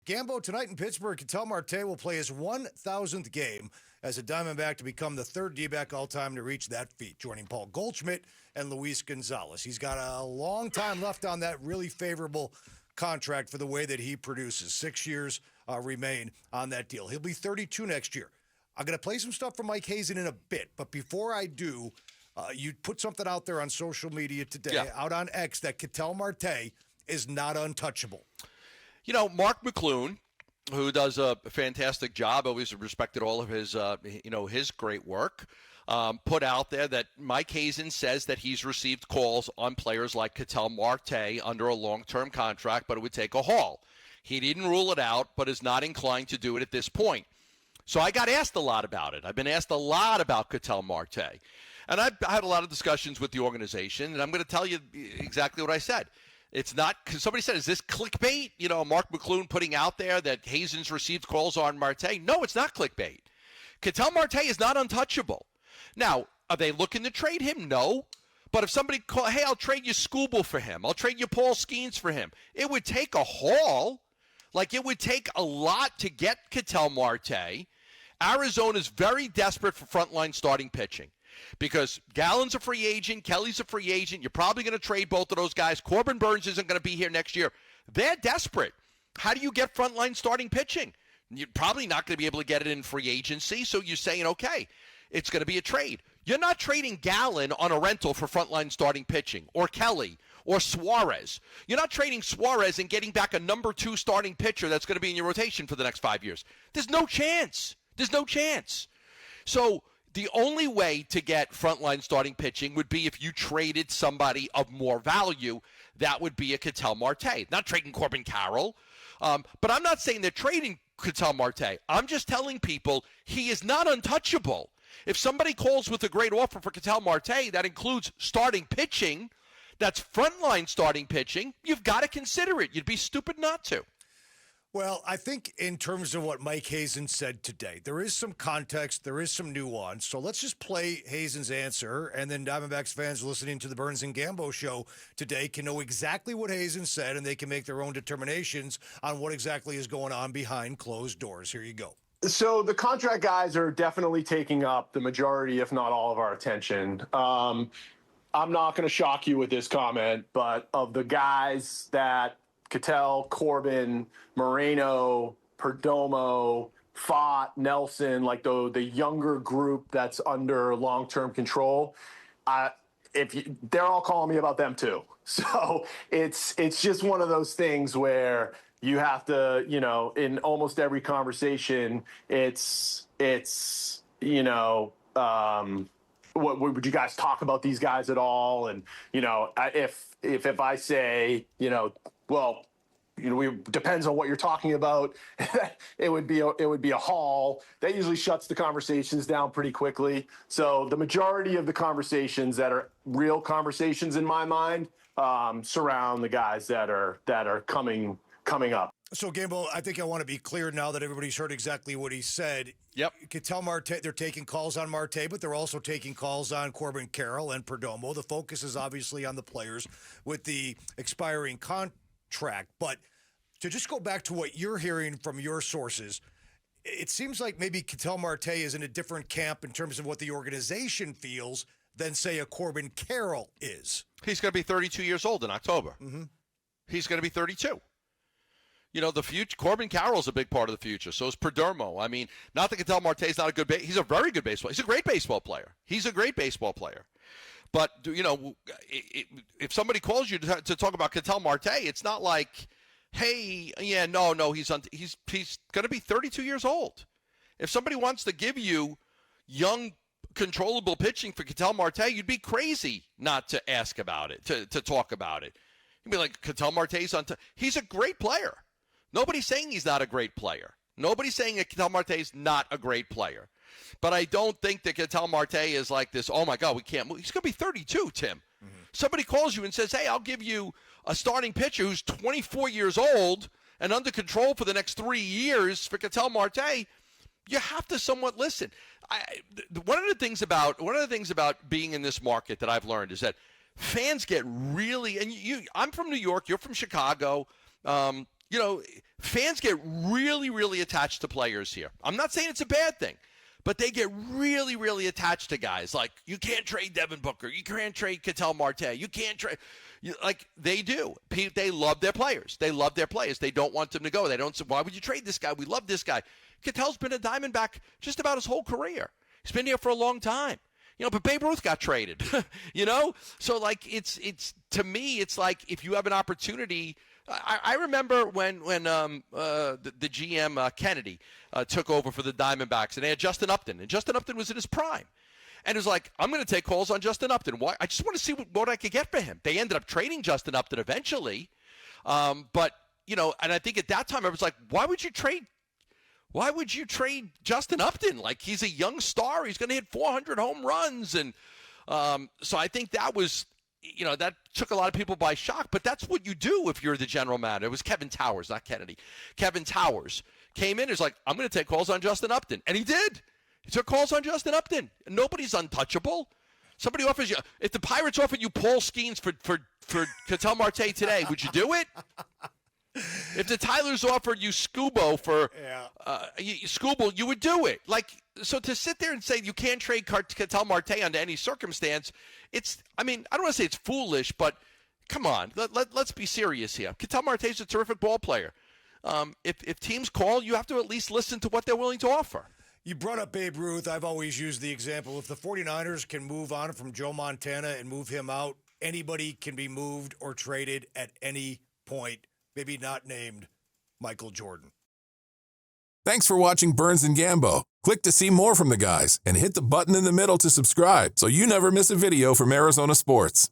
Gambo, tonight in Pittsburgh, Ketel Marte will play his 1,000th game as a Diamondback to become the third D-back all-time to reach that feat, joining Paul Goldschmidt and Luis Gonzalez. He's got a long time left on that really favorable contract for the way that he produces. 6 years remain on that deal. He'll be 32 next year. I'm going to play some stuff from Mike Hazen in a bit, but before I do, you put something out there on social media today, out on X, that Ketel Marte is not untouchable. You know, Mark McClune, who does a fantastic job, always respected all of his, his great work, put out there that Mike Hazen says that he's received calls on players like Ketel Marte under a long-term contract, but it would take a haul. He didn't rule it out, but is not inclined to do it at this point. So I got asked a lot about it. I've been asked a lot about Ketel Marte. And I've had a lot of discussions with the organization, and I'm going to tell you exactly what I said. It's not, because somebody said, is this clickbait? You know, Mark McClune putting out there that Hazen's received calls on Marte. No, it's not clickbait. Ketel Marte is not untouchable. Now, are they looking to trade him? No. But if somebody call, hey, I'll trade you Skubal for him. I'll trade you Paul Skeens for him. It would take a haul. Like, it would take a lot to get Ketel Marte. Arizona's very desperate for frontline starting pitching. Because Gallen's a free agent, Kelly's a free agent. You're probably going to trade both of those guys. Corbin Burns isn't going to be here next year. They're desperate. How do you get frontline starting pitching? You're probably not going to be able to get it in free agency, so you're saying, okay, it's going to be a trade. You're not trading Gallen on a rental for frontline starting pitching, or Kelly, or Suarez. You're not trading Suarez and getting back a number 2 starting pitcher that's going to be in your rotation for the next 5 years. There's no chance. There's no chance. So the only way to get frontline starting pitching would be if you traded somebody of more value. That would be a Ketel Marte. Not trading Corbin Carroll. But I'm not saying they're trading Ketel Marte. I'm just telling people he is not untouchable. If somebody calls with a great offer for Ketel Marte that includes starting pitching, that's frontline starting pitching, you've got to consider it. You'd be stupid not to. Well, I think in terms of what Mike Hazen said today, there is some context, there is some nuance. So let's just play Hazen's answer, and then Diamondbacks fans listening to the Burns and Gambo show today can know exactly what Hazen said, and they can make their own determinations on what exactly is going on behind closed doors. Here you go. So the contract guys are definitely taking up the majority, if not all, of our attention. I'm not going to shock you with this comment, but of the guys that Ketel, Corbin, Moreno, Perdomo, Fott, Nelson, like the younger group that's under long-term control, they're all calling me about them too. So it's just one of those things where you have to, in almost every conversation, it's what would you guys talk about these guys at all? And, if I say, depends on what you're talking about, it would be a haul. That usually shuts the conversations down pretty quickly. So the majority of the conversations that are real conversations in my mind surround the guys that are coming up. So, Gambo, I think I want to be clear now that everybody's heard exactly what he said. Yep. Ketel Marte, they're taking calls on Marte, but they're also taking calls on Corbin Carroll and Perdomo. The focus is obviously on the players with the expiring contract. But to just go back to what you're hearing from your sources, it seems like maybe Ketel Marte is in a different camp in terms of what the organization feels than, say, a Corbin Carroll is. He's going to be 32 years old in October. Mm-hmm. He's going to be 32. The future. Corbin Carroll's a big part of the future. So is Perdomo. I mean, not that Ketel Marte's not a good he's a very good baseball. He's a great baseball player. But if somebody calls you to talk about Ketel Marte, it's not like, hey, yeah, no, he's going to be 32 years old. If somebody wants to give you young, controllable pitching for Ketel Marte, you'd be crazy not to ask about it, to talk about it. You'd be like, Ketel Marte's he's a great player. Nobody's saying he's not a great player. Nobody's saying that Ketel Marte is not a great player. But I don't think that Ketel Marte is like this, oh, my God, we can't move. He's going to be 32, Tim. Mm-hmm. Somebody calls you and says, hey, I'll give you a starting pitcher who's 24 years old and under control for the next 3 years for Ketel Marte. You have to somewhat listen. One of the things about being in this market that I've learned is that fans get really – and I'm from New York. You're from Chicago. you know, fans get really, really attached to players here. I'm not saying it's a bad thing, but they get really, really attached to guys. Like, you can't trade Devin Booker. You can't trade Ketel Marte. You can't trade. Like, they do. They love their players. They love their players. They don't want them to go. They don't say, why would you trade this guy? We love this guy. Ketel's been a Diamondback just about his whole career. He's been here for a long time. You know, but Babe Ruth got traded, you know? So, like, it's to me, it's like if you have an opportunity. I remember when the GM Kennedy took over for the Diamondbacks, and they had Justin Upton, and Justin Upton was in his prime. And it was like, I'm going to take calls on Justin Upton. Why? I just want to see what I could get for him. They ended up trading Justin Upton eventually. But, you know, and I think at that time I was like, why would you trade Justin Upton? Like, he's a young star. He's going to hit 400 home runs. And so I think that was, you know, that took a lot of people by shock. But that's what you do if you're the general manager. It was Kevin Towers, not Kennedy. Kevin Towers came in and was like, I'm going to take calls on Justin Upton. And he did. He took calls on Justin Upton. Nobody's untouchable. Somebody offers you, if the Pirates offered you Paul Skeens for Ketel Marte today, would you do it? If the Tylers offered you Scubo for Scooble, you would do it. Like, so to sit there and say you can't trade Ketel Marte under any circumstance, I mean, I don't want to say it's foolish, but come on, let's be serious here. Ketel Marte is a terrific ball player. If teams call, you have to at least listen to what they're willing to offer. You brought up Babe Ruth. I've always used the example. If the 49ers can move on from Joe Montana and move him out, anybody can be moved or traded at any point, maybe not named Michael Jordan. Thanks for watching Burns and Gambo. Click to see more from the guys and hit the button in the middle to subscribe so you never miss a video from Arizona sports.